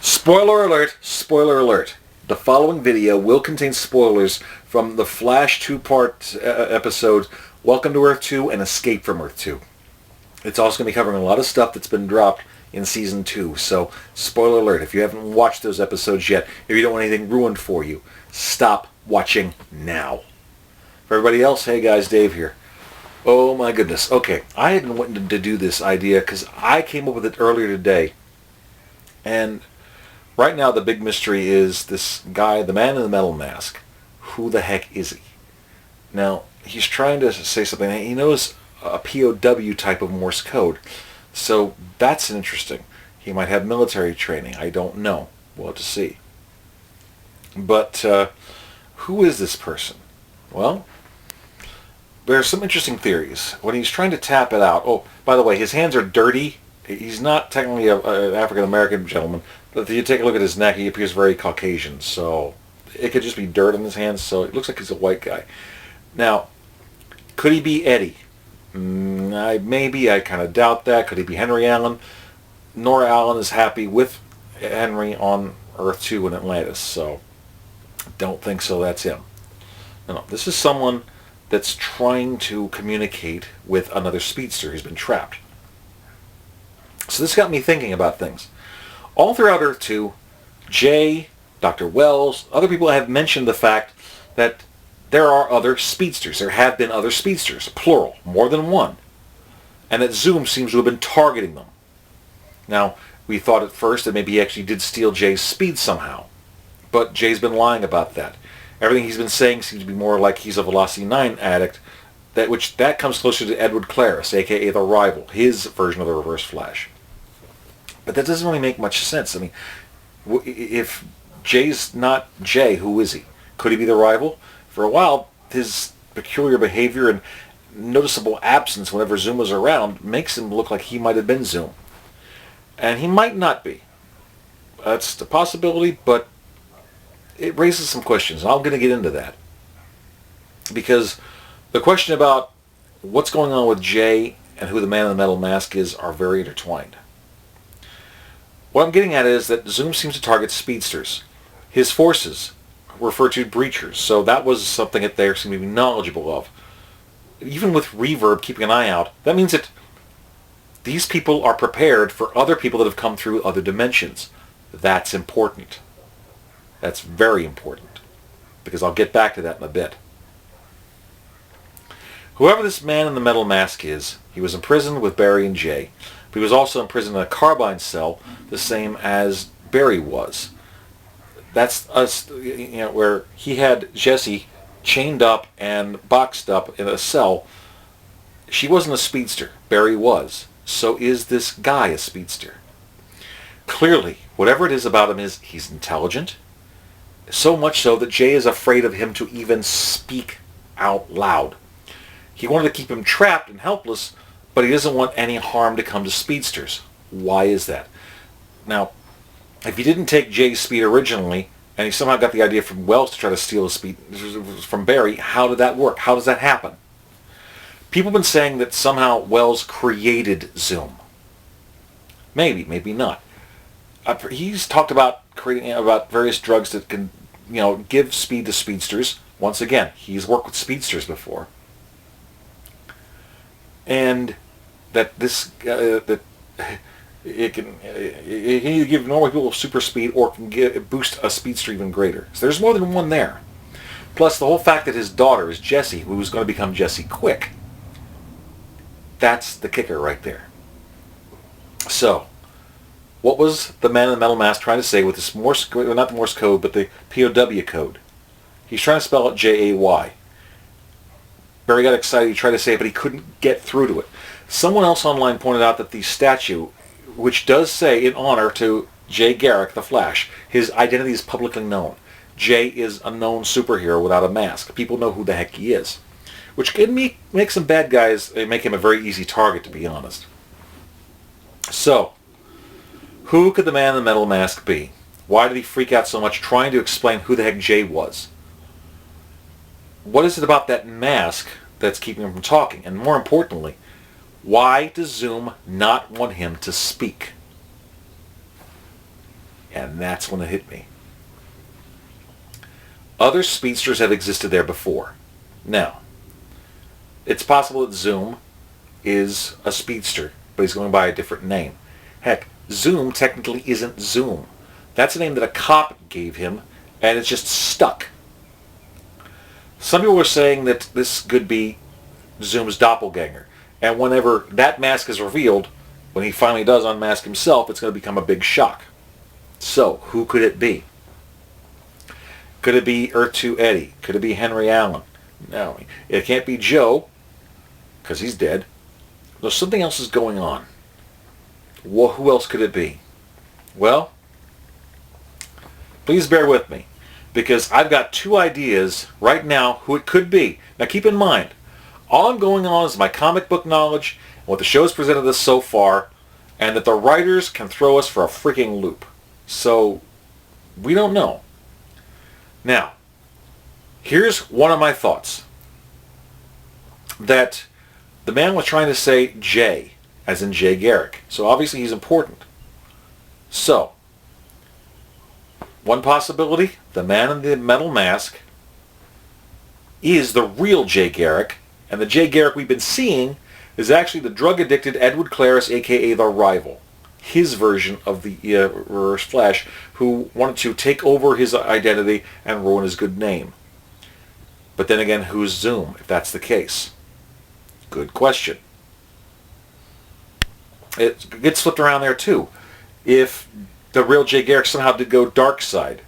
Spoiler alert, spoiler alert. The following video will contain spoilers from the Flash two-part episode, Welcome to Earth 2 and Escape from Earth 2. It's also going to be covering a lot of stuff that's been dropped in Season 2, so spoiler alert. If you haven't watched those episodes yet, if you don't want anything ruined for you, stop watching now. For everybody else, hey guys, Dave here. Oh my goodness. Okay, I had been wanting to do this idea because I came up with it earlier today, and right now the big mystery is this guy, the man in the metal mask. Who the heck is he? Now, he's trying to say something. He knows a POW type of Morse code. So that's interesting. He might have military training. I don't know. We'll have to see. But who is this person? Well, there are some interesting theories. When he's trying to tap it out... Oh, by the way, his hands are dirty. He's not technically an African-American gentleman. But if you take a look at his neck, he appears very Caucasian. So it could just be dirt on his hands. So it looks like he's a white guy. Now, could he be Eddie? Maybe. I kind of doubt that. Could he be Henry Allen? Nora Allen is happy with Henry on Earth 2 in Atlantis. So don't think so. That's him. No, this is someone that's trying to communicate with another speedster who's been trapped. So this got me thinking about things. All throughout Earth 2, Jay, Dr. Wells, other people have mentioned the fact that there are other speedsters. There have been other speedsters, plural, more than one. And that Zoom seems to have been targeting them. Now, we thought at first that maybe he actually did steal Jay's speed somehow. But Jay's been lying about that. Everything he's been saying seems to be more like he's a Velocity 9 addict, that comes closer to Edward Claris, a.k.a. the Rival, his version of the Reverse Flash. But that doesn't really make much sense. I mean, if Jay's not Jay, who is he? Could he be the Rival? For a while, his peculiar behavior and noticeable absence whenever Zoom was around makes him look like he might have been Zoom. And he might not be. That's the possibility, but it raises some questions, and I'm going to get into that. Because the question about what's going on with Jay and who the man in the metal mask is are very intertwined. What I'm getting at is that Zoom seems to target speedsters. His forces refer to breachers, so that was something that they seem to be knowledgeable of. Even with Reverb keeping an eye out, that means that these people are prepared for other people that have come through other dimensions. That's important. That's very important, because I'll get back to that in a bit. Whoever this man in the metal mask is, he was imprisoned with Barry and Jay. But he was also imprisoned in a carbine cell, the same as Barry was. That's us, where he had Jessie chained up and boxed up in a cell. She wasn't a speedster. Barry was. So is this guy a speedster? Clearly, whatever it is about him is he's intelligent. So much so that Jay is afraid of him to even speak out loud. He wanted to keep him trapped and helpless, but he doesn't want any harm to come to speedsters. Why is that? Now, if he didn't take Jay's speed originally, and he somehow got the idea from Wells to try to steal his speed from Barry, how did that work? How does that happen? People have been saying that somehow Wells created Zoom. Maybe, maybe not. He's talked about creating about various drugs that can, give speed to speedsters. Once again, he's worked with speedsters before, and that this that it can either give normal people super speed or can boost a speedster even greater. So there's more than one there. Plus the whole fact that his daughter is Jessie, who's going to become Jessie Quick. That's the kicker right there. So, what was the man in the metal mask trying to say with this Morse, not the Morse code, but the POW code? He's trying to spell it Jay. Barry got excited, he tried to say it, but he couldn't get through to it. Someone else online pointed out that the statue, which does say in honor to Jay Garrick, the Flash, his identity is publicly known. Jay is a known superhero without a mask. People know who the heck he is. Which can make some bad guys, make him a very easy target, to be honest. So, who could the man in the metal mask be? Why did he freak out so much trying to explain who the heck Jay was? What is it about that mask that's keeping him from talking? And more importantly, why does Zoom not want him to speak? And that's when it hit me. Other speedsters have existed there before. Now, it's possible that Zoom is a speedster, but he's going by a different name. Heck, Zoom technically isn't Zoom. That's a name that a cop gave him, and it's just stuck. Some people were saying that this could be Zoom's doppelganger, and whenever that mask is revealed, when he finally does unmask himself, it's going to become a big shock. So, who could it be? Could it be Earth 2 Eddie? Could it be Henry Allen? No, it can't be Joe, because he's dead. There's something else is going on. Well, who else could it be? Well, please bear with me, because I've got two ideas right now who it could be. Now keep in mind, all I'm going on is my comic book knowledge and what the show's presented us so far, and that the writers can throw us for a freaking loop. So, we don't know. Now, here's one of my thoughts. That the man was trying to say Jay, as in Jay Garrick. So obviously he's important. So, one possibility, the man in the metal mask is the real Jay Garrick, and the Jay Garrick we've been seeing is actually the drug-addicted Edward Claris, aka the Rival. His version of the Reverse Flash, who wanted to take over his identity and ruin his good name. But then again, who's Zoom, if that's the case? Good question. It gets flipped around there too. If the real Jay Garrick somehow did go dark side,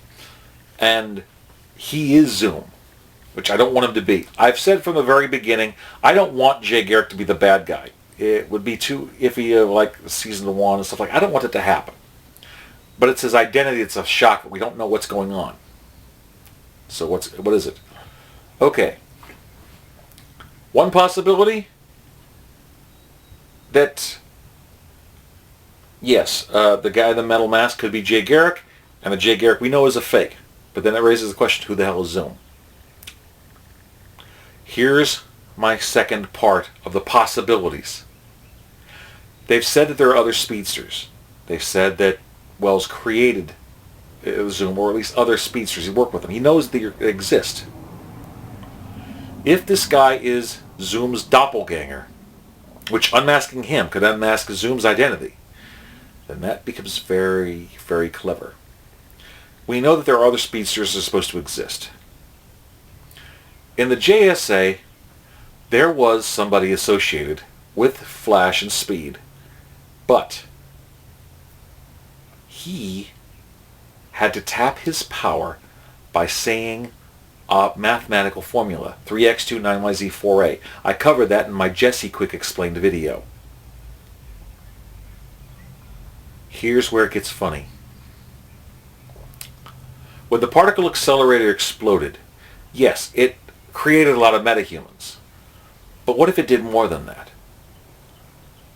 and he is Zoom, which I don't want him to be. I've said from the very beginning, I don't want Jay Garrick to be the bad guy. It would be too iffy, like season 1 and stuff like that. I don't want it to happen. But it's his identity. It's a shock. We don't know what's going on. So what is it? Okay. One possibility that, yes, the guy in the metal mask could be Jay Garrick, and the Jay Garrick we know is a fake. But then that raises the question, who the hell is Zoom? Here's my second part of the possibilities. They've said that there are other speedsters. They've said that Wells created Zoom, or at least other speedsters. He worked with them. He knows they exist. If this guy is Zoom's doppelganger, which unmasking him could unmask Zoom's identity, then that becomes very, very clever. We know that there are other speedsters that are supposed to exist. In the JSA, there was somebody associated with Flash and Speed, but he had to tap his power by saying a mathematical formula, 3x2 9yz 4a. I covered that in my Jesse Quick Explained video. Here's where it gets funny. When the particle accelerator exploded, yes, it created a lot of metahumans. But what if it did more than that?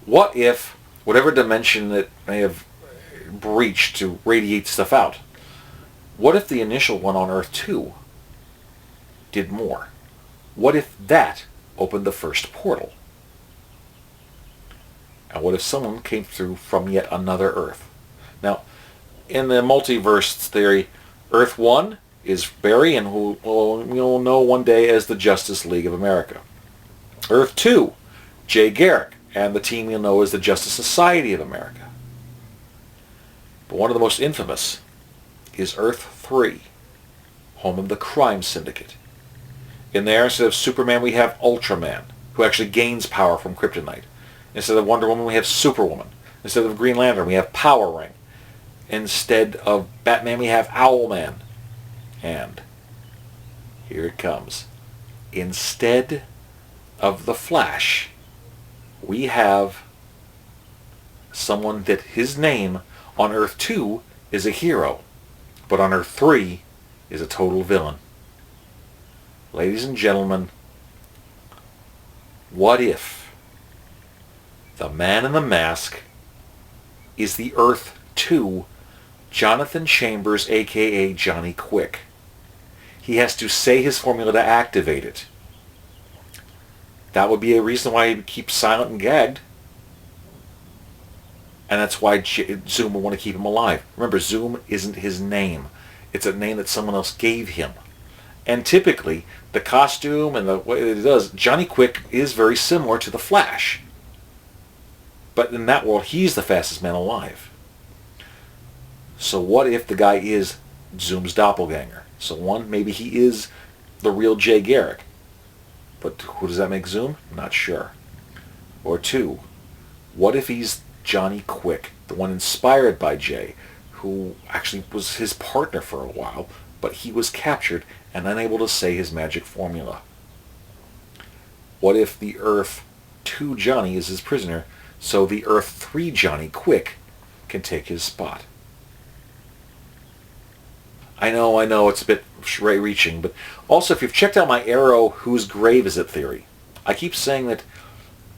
What if whatever dimension it may have breached to radiate stuff out, what if the initial one on Earth 2 did more? What if that opened the first portal? And what if someone came through from yet another Earth? Now, in the multiverse theory, Earth 1 is Barry, and who we'll know one day as the Justice League of America. Earth 2, Jay Garrick, and the team you'll know as the Justice Society of America. But one of the most infamous is Earth 3, home of the crime syndicate. In there, instead of Superman, we have Ultraman, who actually gains power from kryptonite. Instead of Wonder Woman, we have Superwoman. Instead of Green Lantern, we have Power Ring. Instead of Batman, we have Owlman. And here it comes. Instead of the Flash, we have someone that his name on Earth 2 is a hero, but on Earth 3 is a total villain. Ladies and gentlemen, what if the man in the mask is the Earth 2 Jonathan Chambers, aka Johnny Quick? He has to say his formula to activate it. That would be a reason why he keeps silent and gagged. And that's why Zoom would want to keep him alive. Remember, Zoom isn't his name. It's a name that someone else gave him. And typically, the costume and the way it does, Johnny Quick is very similar to the Flash. But in that world, he's the fastest man alive. So what if the guy is Zoom's doppelganger? So one, maybe he is the real Jay Garrick. But who does that make Zoom? Not sure. Or two, what if he's Johnny Quick, the one inspired by Jay, who actually was his partner for a while, but he was captured and unable to say his magic formula? What if the Earth 2 Johnny is his prisoner, so the Earth 3 Johnny Quick can take his spot? I know, it's a bit reaching, but also if you've checked out my Arrow Whose Grave Is It theory, I keep saying that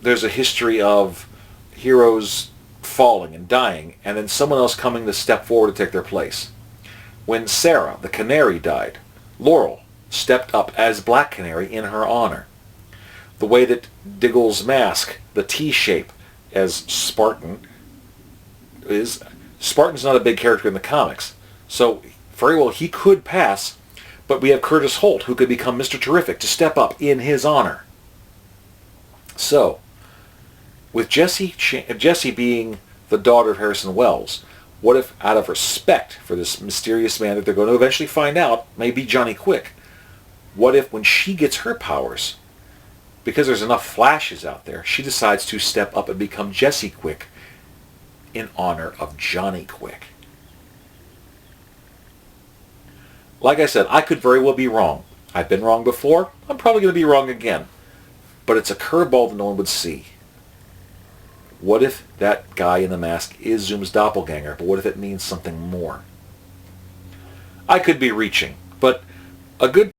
there's a history of heroes falling and dying, and then someone else coming to step forward to take their place. When Sarah, the Canary, died, Laurel stepped up as Black Canary in her honor. The way that Diggle's mask, the T-shape, as Spartan is, Spartan's not a big character in the comics, so very well he could pass, but we have Curtis Holt, who could become Mr. Terrific, to step up in his honor. So, with Jessie being the daughter of Harrison Wells, what if, out of respect for this mysterious man that they're going to eventually find out may be Johnny Quick, what if when she gets her powers, because there's enough Flashes out there, she decides to step up and become Jessie Quick in honor of Johnny Quick? Like I said, I could very well be wrong. I've been wrong before. I'm probably going to be wrong again. But it's a curveball that no one would see. What if that guy in the mask is Zoom's doppelganger, but what if it means something more? I could be reaching, but a good